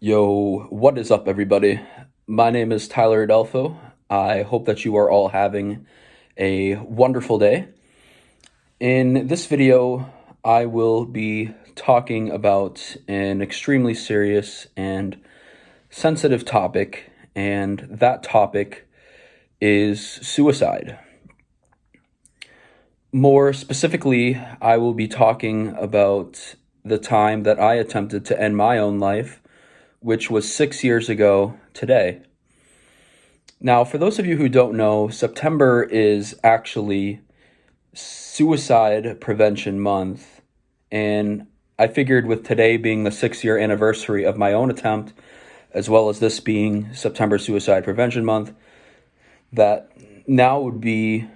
Yo, what is up, everybody? My name is Tyler Adelfo. I hope that you are all having a wonderful day. In this video, I will be talking about an extremely serious and sensitive topic, and that topic is suicide. More specifically, I will be talking about the time that I attempted to end my own life, which was 6 years ago today. Now, for those of you who don't know, September is actually Suicide Prevention Month, and I figured with today being the 6 year anniversary of my own attempt, as well as this being September Suicide Prevention Month, that now would be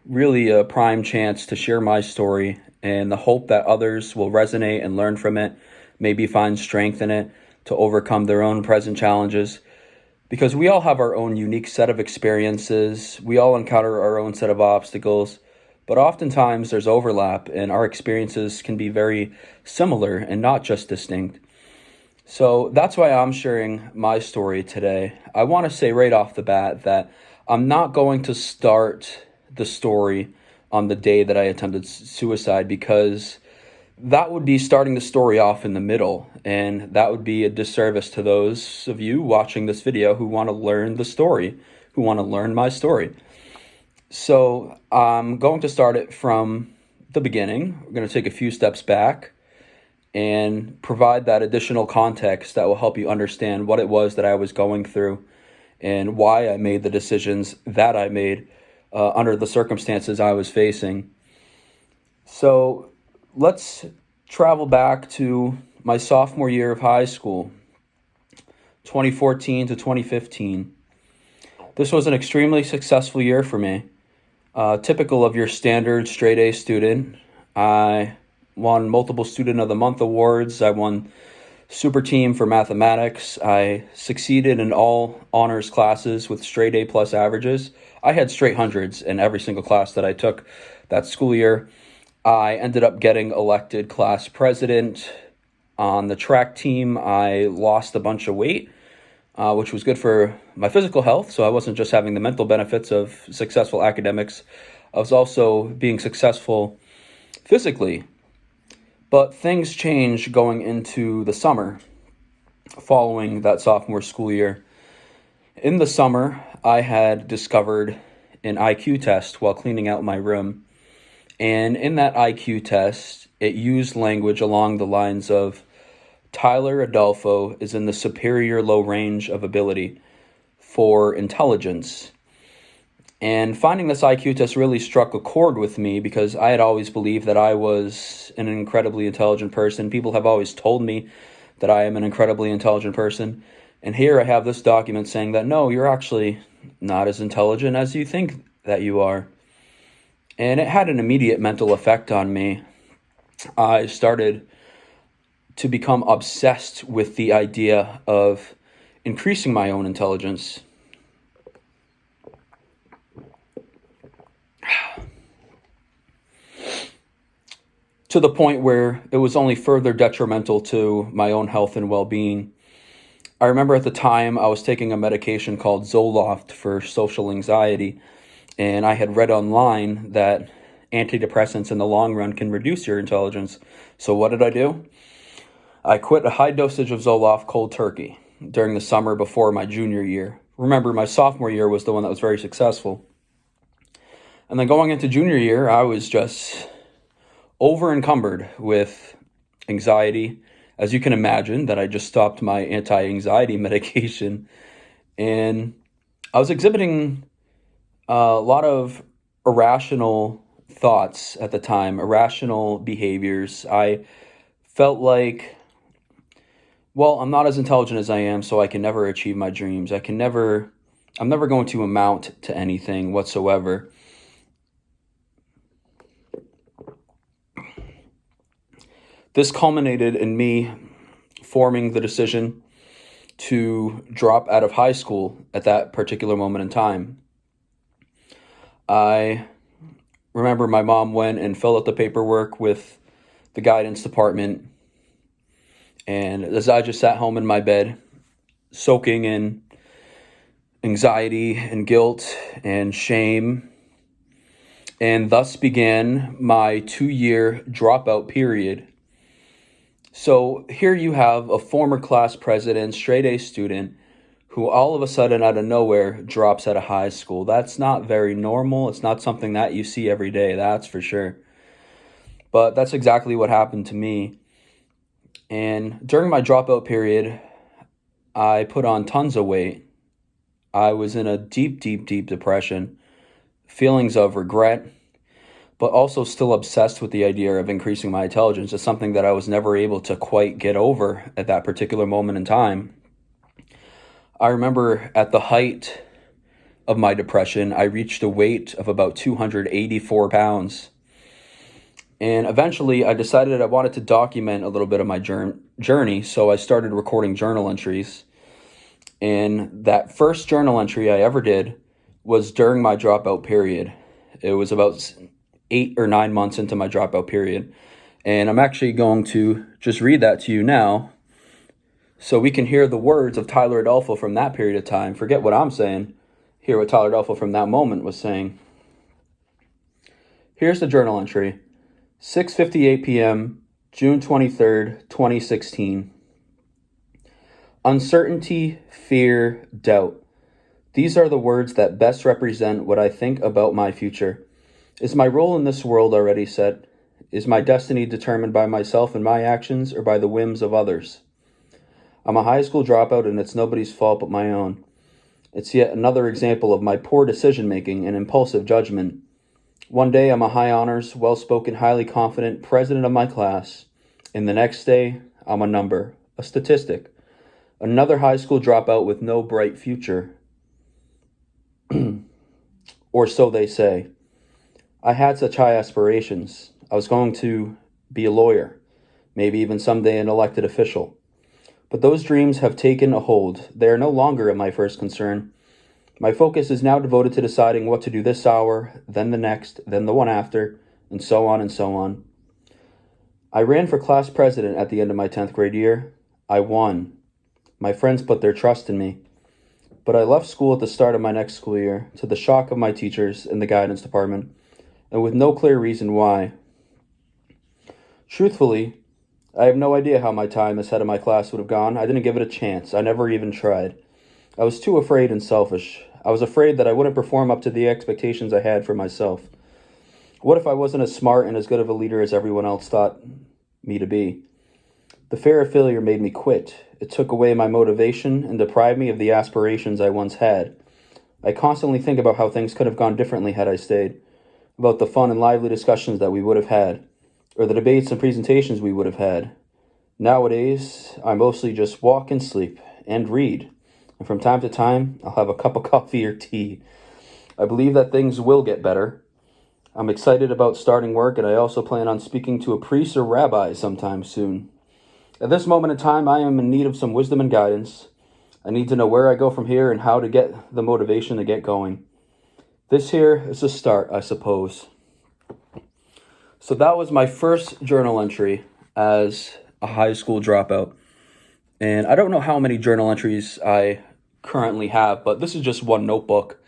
really a prime chance to share my story and the hope that others will resonate and learn from it, maybe find strength in it to overcome their own present challenges. Because we all have our own unique set of experiences, we all encounter our own set of obstacles, but oftentimes there's overlap and our experiences can be very similar and not just distinct. So that's why I'm sharing my story today. I want to say right off the bat that I'm not going to start the story on the day that I attempted suicide, because that would be starting the story off in the middle, and that would be a disservice to those of you watching this video who want to learn the story, who want to learn my story. So I'm going to start it from the beginning. We're going to take a few steps back and provide that additional context that will help you understand what it was that I was going through and why I made the decisions that I made under the circumstances I was facing. So let's travel back to my sophomore year of high school, 2014 to 2015. This was an extremely successful year for me. Typical of your standard straight A student. I won multiple Student of the Month awards. I won super team for mathematics. I succeeded in all honors classes with straight A plus averages. I had straight hundreds in every single class that I took that school year. I ended up getting elected class president. On the track team, I lost a bunch of weight, which was good for my physical health. So I wasn't just having the mental benefits of successful academics. I was also being successful physically. But things changed going into the summer following that sophomore school year. In the summer, I had discovered an IQ test while cleaning out my room. And in that IQ test, it used language along the lines of Tyler Adolfo is in the superior low range of ability for intelligence. And finding this IQ test really struck a chord with me, because I had always believed that I was an incredibly intelligent person. People have always told me that I am an incredibly intelligent person. And here I have this document saying that, no, you're actually not as intelligent as you think that you are. And it had an immediate mental effect on me. I started to become obsessed with the idea of increasing my own intelligence. To the point where it was only further detrimental to my own health and well-being. I remember at the time I was taking a medication called Zoloft for social anxiety, and I had read online that antidepressants in the long run can reduce your intelligence. So what did I do? I quit a high dosage of Zoloft cold turkey during the summer before my junior year. Remember, my sophomore year was the one that was very successful. And then going into junior year, I was just over encumbered with anxiety. As you can imagine, that I just stopped my anti-anxiety medication, and I was exhibiting a lot of irrational thoughts at the time, irrational behaviors. I felt like, well, I'm not as intelligent as I am, so I can never achieve my dreams. I'm never going to amount to anything whatsoever. This culminated in me forming the decision to drop out of high school at that particular moment in time. I remember my mom went and filled out the paperwork with the guidance department, And as I just sat home in my bed, soaking in anxiety and guilt and shame, and thus began my 2-year dropout period. So here you have a former class president, straight A student, who all of a sudden out of nowhere drops out of high school. That's not very normal. It's not something that you see every day, that's for sure. But that's exactly what happened to me. And during my dropout period, I put on tons of weight. I was in a deep, deep, deep depression, feelings of regret, but also still obsessed with the idea of increasing my intelligence. It's something that I was never able to quite get over at that particular moment in time. I remember at the height of my depression, I reached a weight of about 284 pounds. And eventually I decided I wanted to document a little bit of my journey, so I started recording journal entries. And that first journal entry I ever did was during my dropout period. It was about 8 or 9 months into my dropout period. And I'm actually going to just read that to you now so we can hear the words of Tyler Adolfo from that period of time. Forget what I'm saying. Hear what Tyler Adolfo from that moment was saying. Here's the journal entry. 6:58 p.m., June 23rd, 2016. Uncertainty, fear, doubt. These are the words that best represent what I think about my future. Is my role in this world already set? Is my destiny determined by myself and my actions or by the whims of others? I'm a high school dropout and it's nobody's fault but my own. It's yet another example of my poor decision-making and impulsive judgment. One day I'm a high honors, well-spoken, highly confident president of my class, and the next day I'm a number, a statistic, another high school dropout with no bright future. Or so they say. I had such high aspirations. I was going to be a lawyer, maybe even someday an elected official. But those dreams have taken a hold. They are no longer my first concern. My focus is now devoted to deciding what to do this hour, then the next, then the one after, and so on and so on. I ran for class president at the end of my 10th grade year. I won. My friends put their trust in me. But I left school at the start of my next school year, to the shock of my teachers and the guidance department, and with no clear reason why. Truthfully, I have no idea how my time as head of my class would have gone. I didn't give it a chance. I never even tried. I was too afraid and selfish. I was afraid that I wouldn't perform up to the expectations I had for myself. What if I wasn't as smart and as good of a leader as everyone else thought me to be? The fear of failure made me quit. It took away my motivation and deprived me of the aspirations I once had. I constantly think about how things could have gone differently had I stayed, about the fun and lively discussions that we would have had, or the debates and presentations we would have had. Nowadays, I mostly just walk and sleep and read. And from time to time, I'll have a cup of coffee or tea. I believe that things will get better. I'm excited about starting work, and I also plan on speaking to a priest or rabbi sometime soon. At this moment in time, I am in need of some wisdom and guidance. I need to know where I go from here and how to get the motivation to get going. This here is a start, I suppose. So that was my first journal entry as a high school dropout. And I don't know how many journal entries I currently have, but this is just one notebook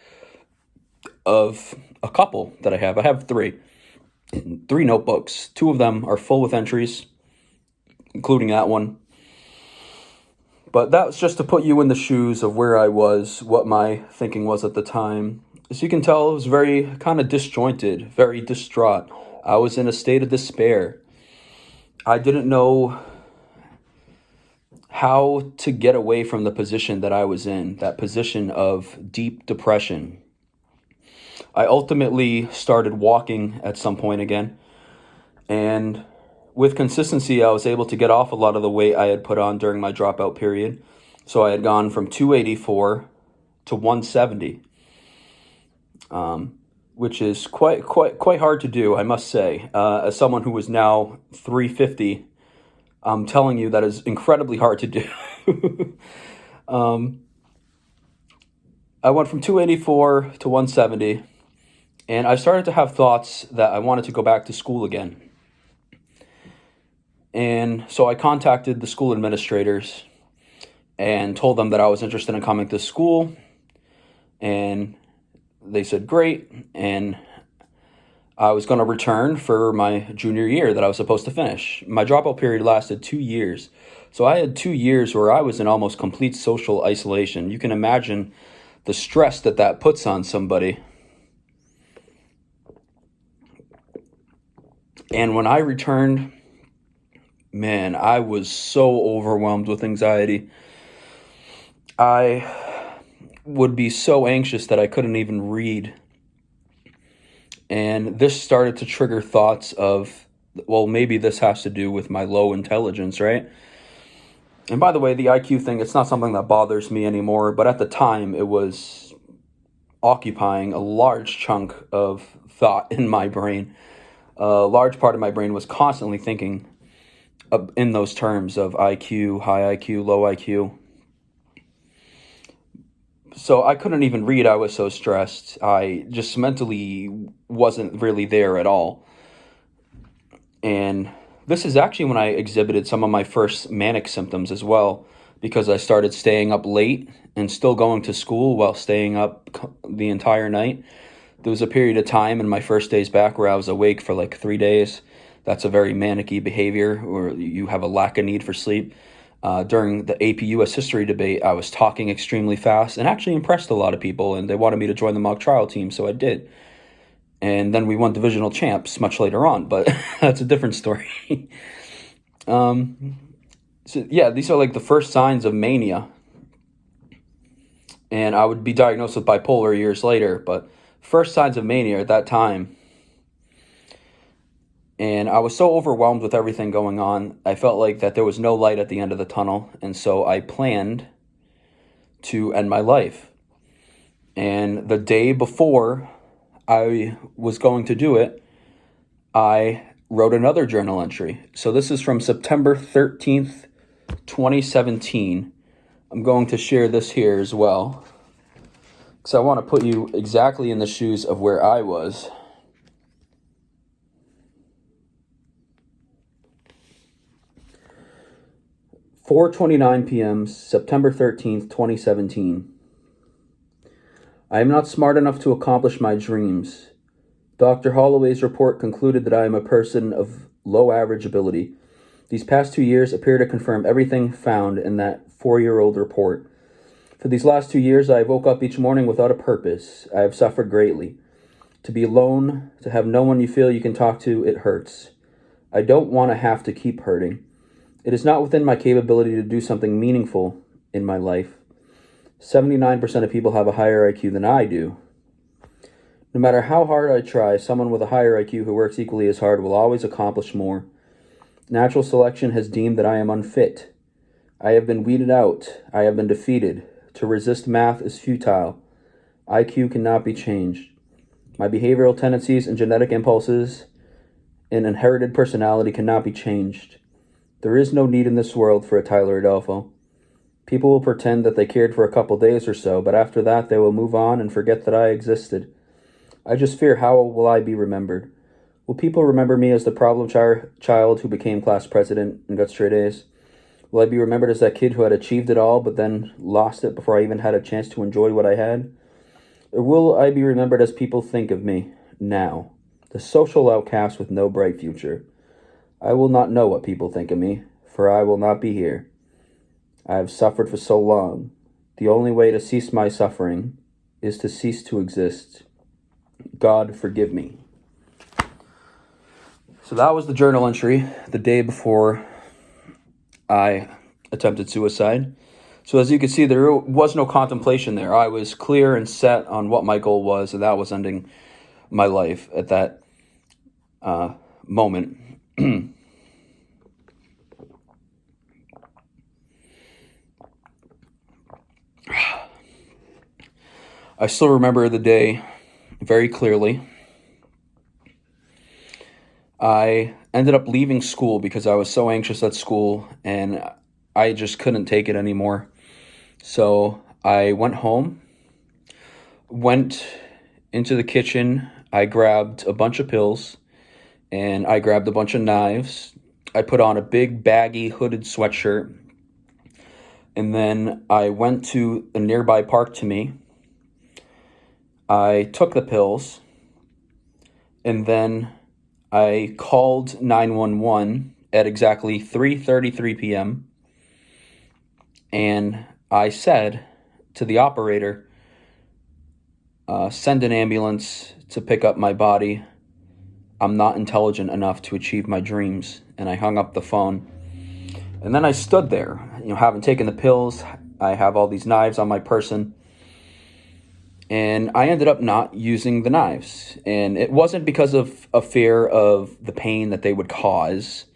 of a couple that I have. I have three notebooks. Two of them are full with entries, including that one. But that was just to put you in the shoes of where I was, what my thinking was at the time. As you can tell, it was very kind of disjointed, very distraught. I was in a state of despair. I didn't know how to get away from the position that I was in, that position of deep depression. I ultimately started walking at some point again, and with consistency, I was able to get off a lot of the weight I had put on during my dropout period. So I had gone from 284 to 170, which is quite hard to do, I must say. As someone who was now 350, I'm telling you that is incredibly hard to do. I went from 284 to 170, and I started to have thoughts that I wanted to go back to school again. And so I contacted the school administrators and told them that I was interested in coming to school. And they said, great. And I was going to return for my junior year that I was supposed to finish. My dropout period lasted 2 years. So I had 2 years where I was in almost complete social isolation. You can imagine the stress that that puts on somebody. And when I returned, man, I was so overwhelmed with anxiety. I would be so anxious that I couldn't even read. And this started to trigger thoughts of, well, maybe this has to do with my low intelligence, right? And by the way, the IQ thing, it's not something that bothers me anymore, but at the time it was occupying a large chunk of thought in my brain. A large part of my brain was constantly thinking in those terms of IQ, high IQ, low IQ. So I couldn't even read. I was so stressed. I just mentally wasn't really there at all. And this is actually when I exhibited some of my first manic symptoms as well, because I started staying up late and still going to school while staying up the entire night. There was a period of time in my first days back where I was awake for like 3 days. That's a very manic-y behavior, or you have a lack of need for sleep. During the AP US history debate, I was talking extremely fast and actually impressed a lot of people, and they wanted me to join the mock trial team, so I did. And then we won divisional champs much later on, but that's a different story. So yeah, these are like the first signs of mania. And I would be diagnosed with bipolar years later, but first signs of mania at that time. And I was so overwhelmed with everything going on, I felt like that there was no light at the end of the tunnel. And so I planned to end my life. And the day before I was going to do it, I wrote another journal entry. So this is from September 13th, 2017. I'm going to share this here as well, because I want to put you exactly in the shoes of where I was. "4:29 p.m., September 13th, 2017. I am not smart enough to accomplish my dreams. Dr. Holloway's report concluded that I am a person of low average ability. These past 2 years appear to confirm everything found in that 4-year-old report. For these last 2 years, I woke up each morning without a purpose. I have suffered greatly. To be alone, to have no one you feel you can talk to, it hurts. I don't want to have to keep hurting. It is not within my capability to do something meaningful in my life. 79% of people have a higher IQ than I do. No matter how hard I try, someone with a higher IQ who works equally as hard will always accomplish more. Natural selection has deemed that I am unfit. I have been weeded out. I have been defeated. To resist math is futile. IQ cannot be changed. My behavioral tendencies and genetic impulses and inherited personality cannot be changed. There is no need in this world for a Tyler Adolfo. People will pretend that they cared for a couple days or so, but after that they will move on and forget that I existed. I just fear, how will I be remembered? Will people remember me as the problem child who became class president and got straight A's? Will I be remembered as that kid who had achieved it all but then lost it before I even had a chance to enjoy what I had? Or will I be remembered as people think of me now, the social outcast with no bright future? I will not know what people think of me, for I will not be here. I have suffered for so long. The only way to cease my suffering is to cease to exist. God forgive me." So that was the journal entry the day before I attempted suicide. So as you can see, there was no contemplation there. I was clear and set on what my goal was, and that was ending my life at that moment. I still remember the day very clearly. I ended up leaving school because I was so anxious at school and I just couldn't take it anymore. So I went home, went into the kitchen, I grabbed a bunch of pills, and I grabbed a bunch of knives. I put on a big baggy hooded sweatshirt, and then I went to a nearby park to me. I took the pills, and then I called 911 at exactly 3:33 p.m. and I said to the operator, send an ambulance to pick up my body. I'm not intelligent enough to achieve my dreams. And I hung up the phone. And then I stood there, having taken the pills. I have all these knives on my person. And I ended up not using the knives. And it wasn't because of a fear of the pain that they would cause,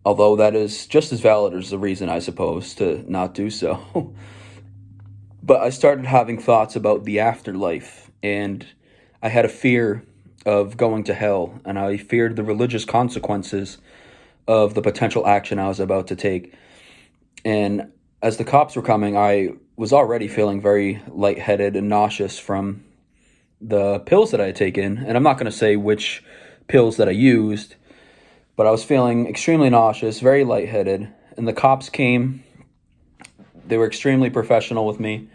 although that is just as valid as the reason, I suppose, to not do so. But I started having thoughts about the afterlife, and I had a fear of going to hell, and I feared the religious consequences of the potential action I was about to take. And as the cops were coming, I was already feeling very lightheaded and nauseous from the pills that I had taken. And I'm not going to say which pills that I used, but I was feeling extremely nauseous, very lightheaded. And the cops came. They were extremely professional with me.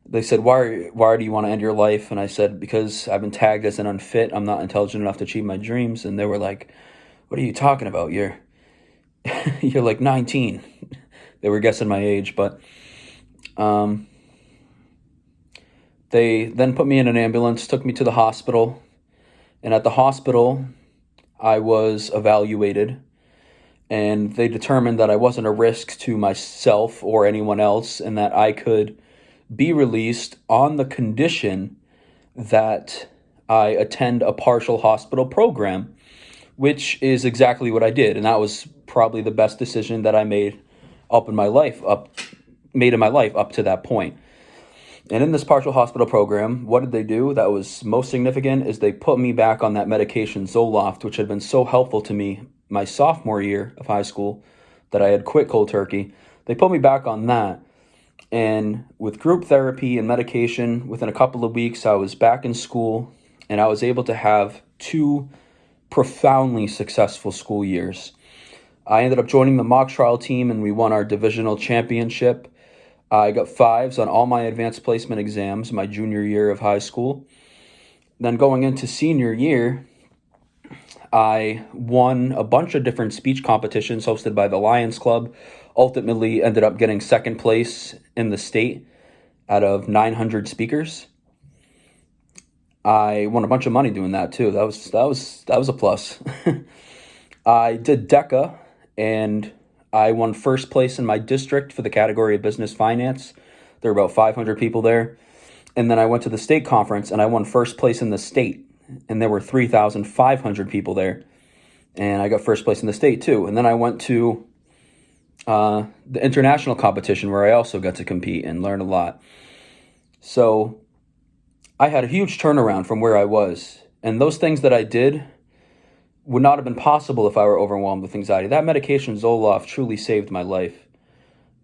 They said, why do you want to end your life? And I said, because I've been tagged as an unfit. I'm not intelligent enough to achieve my dreams. And they were like, what are you talking about? You're like 19. They were guessing my age, but they then put me in an ambulance, took me to the hospital. And at the hospital, I was evaluated. And they determined that I wasn't a risk to myself or anyone else, and that I could be released on the condition that I attend a partial hospital program, which is exactly what I did. And that was probably the best decision that I made in my life up to that point. And in this partial hospital program, what did they do that was most significant is they put me back on that medication Zoloft, which had been so helpful to me my sophomore year of high school that I had quit cold turkey. They put me back on that. And with group therapy and medication, within a couple of weeks, I was back in school, and I was able to have 2 profoundly successful school years. I ended up joining the mock trial team, and we won our divisional championship. I got 5s on all my advanced placement exams my junior year of high school. Then going into senior year, I won a bunch of different speech competitions hosted by the Lions Club. Ultimately ended up getting second place in the state out of 900 speakers. I won a bunch of money doing that too. That was a plus. I did DECA, and I won first place in my district for the category of business finance. There were about 500 people there. And then I went to the state conference, and I won first place in the state, and there were 3,500 people there. And I got first place in the state too. And then I went to the international competition, where I also got to compete and learn a lot. So I had a huge turnaround from where I was. And those things that I did would not have been possible if I were overwhelmed with anxiety. That medication Zoloft truly saved my life.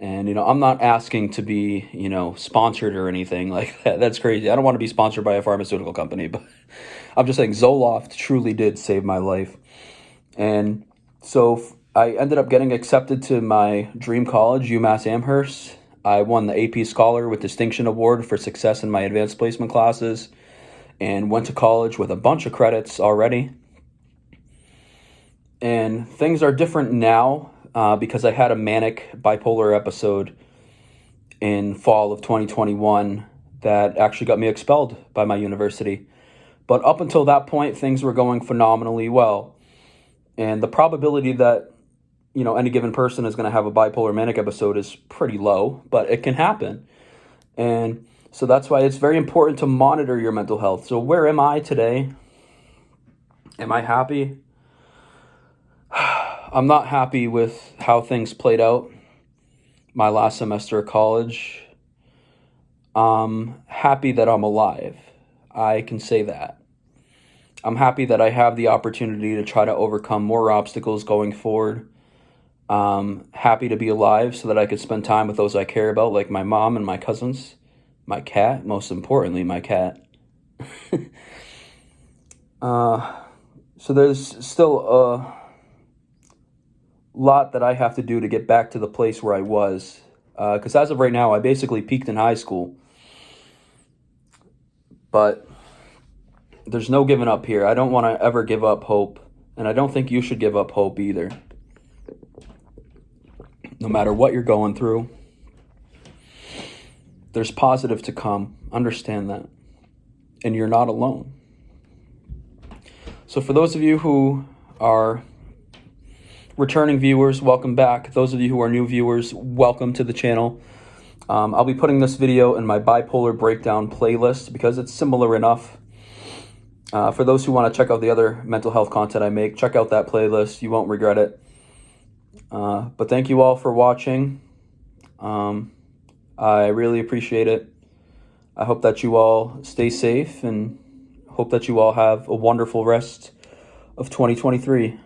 And, I'm not asking to be, sponsored or anything like that. That's crazy. I don't want to be sponsored by a pharmaceutical company, but I'm just saying Zoloft truly did save my life. And so I ended up getting accepted to my dream college, UMass Amherst. I won the AP Scholar with Distinction Award for success in my advanced placement classes, and went to college with a bunch of credits already. And things are different now because I had a manic bipolar episode in fall of 2021 that actually got me expelled by my university. But up until that point, things were going phenomenally well. And the probability that any given person is going to have a bipolar manic episode is pretty low, but it can happen. And so that's why it's very important to monitor your mental health. So where am I today? Am I happy? I'm not happy with how things played out my last semester of college. I'm happy that I'm alive. I can say that. I'm happy that I have the opportunity to try to overcome more obstacles going forward. Happy to be alive so that I could spend time with those I care about, like my mom and my cousins, my cat, most importantly, my cat. So there's still lot that I have to do to get back to the place where I was. Because as of right now, I basically peaked in high school. But there's no giving up here. I don't want to ever give up hope. And I don't think you should give up hope either. No matter what you're going through, there's positive to come. Understand that. And you're not alone. So for those of you who are returning viewers, welcome back. Those of you who are new viewers, welcome to the channel. I'll be putting this video in my bipolar breakdown playlist because it's similar enough. For those who want to check out the other mental health content I make, check out that playlist. You won't regret it. But thank you all for watching. I really appreciate it. I hope that you all stay safe and hope that you all have a wonderful rest of 2023.